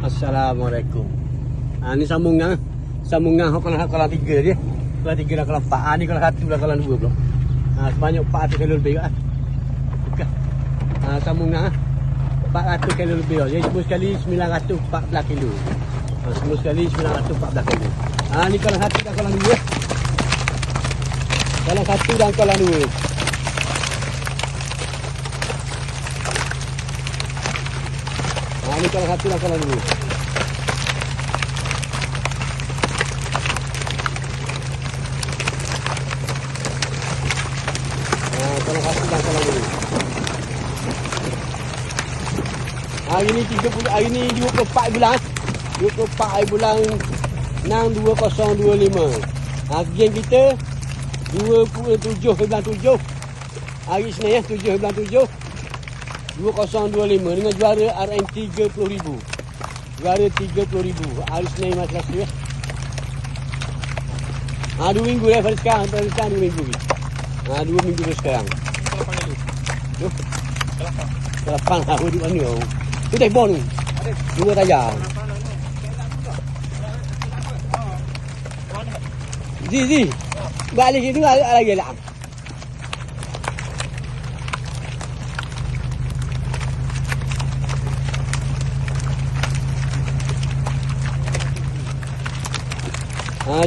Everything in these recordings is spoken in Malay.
Assalamualaikum. Ni sambungan kalau 3 dia. Kalau 3 dah kalau 4. Ni kalau 1 dah kalau 2 pula. Sebanyak 400 kilo lebih kan. Bukan. Sambungan 400 kilo lebih. Jadi semua sekali 914 kilo. Semua sekali 914 kilo. Ni kalau 1 dah kalau 2. Kalau 1 dan kalau 2. Ni kalau 1 dan kalau 2. Kalau 1 dan kalau 2. Hari ni 30, hari ni 24 bulan. 24 bulan 6 2025. Game kita 27 bulan 7. Hari Isnin ya, 7 bulan 7. 2025 dengan juara RM 30,000. Juara 30,000. Hari Senin mas Selasa ya. 2 minggu dah pada sekarang. Pada sekarang 2 minggu. 2 minggu dah sekarang. Kelapang lah. Di mana? Tu telefon ni. Dua tajam. Zi. Balik situ lagi lah.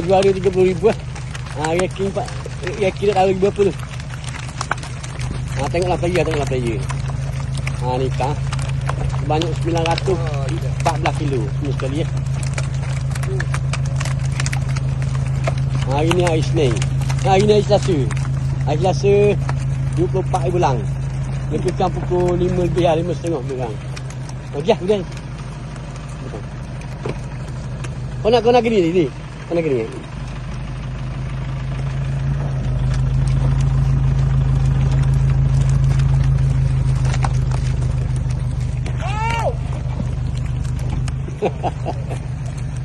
Juara 30,000 lah. Yakin tak tahu berapa tu. Tengoklah player. Ni kan. Banyak 914 kilo semua sekali ya. Hari ni hari Isnin. Hari ni hari Selasa. Hari Selasa 24 bulan. Lebih kurang pukul 5 lebih lah, 5.30 lebih kurang. Okey, udah. Kau nak gini ni. Kau nak gini.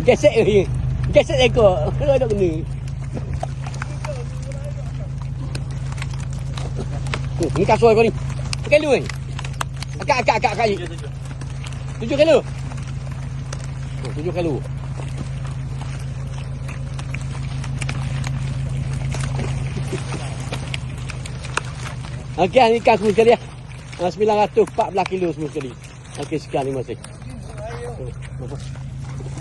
Gesek ekor. Kalau ada kena. Ni kasut kau ni. Kilo ni. Akak. 7 kilo. 7 kilo. Okey, ni ikan semua sekali ya. 914 kilo semua sekali. Okey, sekian, terima kasih.